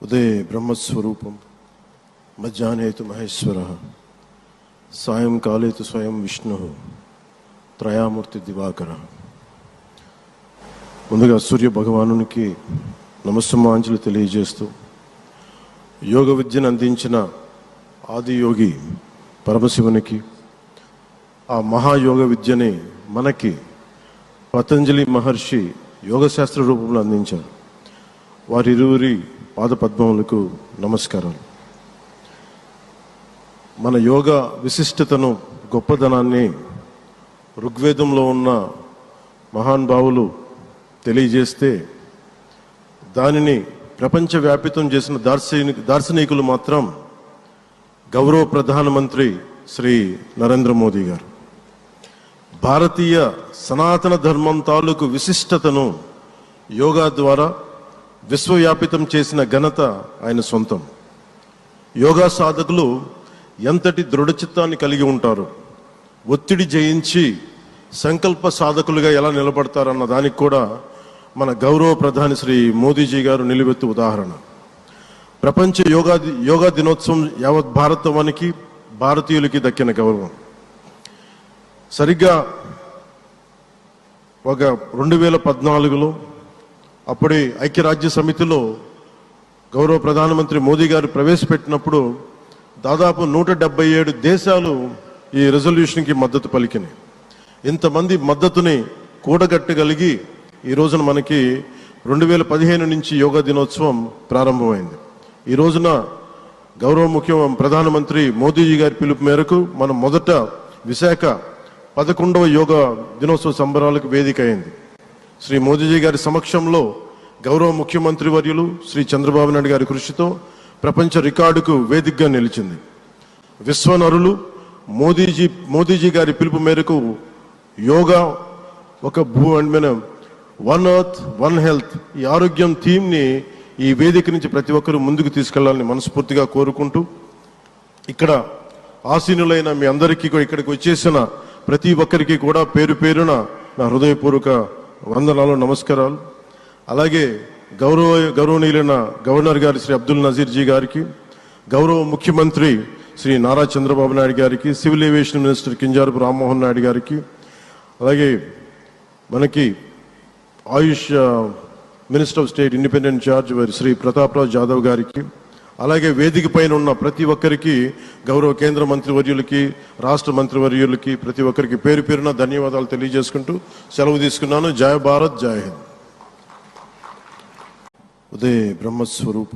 ఉదయ బ్రహ్మస్వరూపం మధ్యాహ్నే తు మహేశ్వర సాయంకాలే తు స్వయం విష్ణు త్రయామూర్తి దివాకర. ముందుగా సూర్య భగవానునికి నమస్సమాంజలి తెలియజేస్తూ యోగ విద్యను అందించిన ఆదియోగి పరమశివునికి, ఆ మహాయోగ విద్యని మనకి పతంజలి మహర్షి యోగశాస్త్ర రూపంలో అందించారు. వారిరువురి పాదపద్మములకు నమస్కారాలు. మన యోగ విశిష్టతను, గొప్పదనాన్ని ఋగ్వేదంలో ఉన్న మహానుభావులు తెలియజేస్తే దానిని ప్రపంచవ్యాపితం చేసిన దార్శనికులు మాత్రం గౌరవ ప్రధానమంత్రి శ్రీ నరేంద్ర మోదీ గారు. భారతీయ సనాతన ధర్మం తాలూకు విశిష్టతను యోగా ద్వారా విశ్వవ్యాపితం చేసిన ఘనత ఆయన సొంతం. యోగా సాధకులు ఎంతటి దృఢచిత్తాన్ని కలిగి ఉంటారు, ఒత్తిడి జయించి సంకల్ప సాధకులుగా ఎలా నిలబడతారన్న దానికి కూడా మన గౌరవ ప్రధాని శ్రీ మోదీజీ గారు నిలువెత్తు ఉదాహరణ. ప్రపంచ యోగా దినోత్సవం యావత్ భారతవానికి, భారతీయులకి దక్కిన గౌరవం. సరిగ్గా ఒక 2014లో అప్పుడే ఐక్యరాజ్య సమితిలో గౌరవ ప్రధానమంత్రి మోదీ గారు ప్రవేశపెట్టినప్పుడు దాదాపు 177 దేశాలు ఈ రెజల్యూషన్కి మద్దతు పలికినాయి. ఇంతమంది మద్దతుని కూడగట్టగలిగి ఈ రోజున మనకి 2015 నుంచి యోగా దినోత్సవం ప్రారంభమైంది. ఈ రోజున గౌరవ ప్రధానమంత్రి మోదీజీ గారి పిలుపు మేరకు మనం మొదట విశాఖ 11వ యోగా దినోత్సవ సంబరాలకు వేదిక అయింది. శ్రీ మోదీజీ గారి సమక్షంలో గౌరవ ముఖ్యమంత్రి వర్యులు శ్రీ చంద్రబాబు నాయుడు గారి కృషితో ప్రపంచ రికార్డుకు వేదికగా నిలిచింది. విశ్వనరులు మోదీజీ గారి పిలుపు మేరకు యోగా ఒక వన్ ఎర్త్ వన్ హెల్త్, ఈ ఆరోగ్యం థీమ్ని ఈ వేదిక నుంచి ప్రతి ఒక్కరూ ముందుకు తీసుకెళ్లాలని మనస్ఫూర్తిగా కోరుకుంటూ, ఇక్కడ ఆసీనులైన మీ అందరికీ, ఇక్కడికి వచ్చేసిన ప్రతి ఒక్కరికి కూడా పేరు పేరున నా హృదయపూర్వక వందనాలు, నమస్కారాలు. అలాగే గౌరవనీయులైన గవర్నర్ గారి శ్రీ అబ్దుల్ నజీర్ జీ గారికి, గౌరవ ముఖ్యమంత్రి శ్రీ నారా చంద్రబాబు నాయుడు గారికి, civil aviation minister Kinjarapu Rammohan Naidu గారికి, అలాగే మనకి Ayush minister of state independent charge Shri Prataprao Jadhav గారికి, అలాగే వేదిక పైన ఉన్న ప్రతి ఒక్కరికి, గౌరవ కేంద్ర మంత్రివర్యులకి, రాష్ట్ర మంత్రివర్యులకి, ప్రతి ఒక్కరికి పేరు పేరున ధన్యవాదాలు తెలియజేసుకుంటూ సెలవు తీసుకున్నాను. జయ భారత్, జయ హింద్. ఉదయ బ్రహ్మస్వరూపం.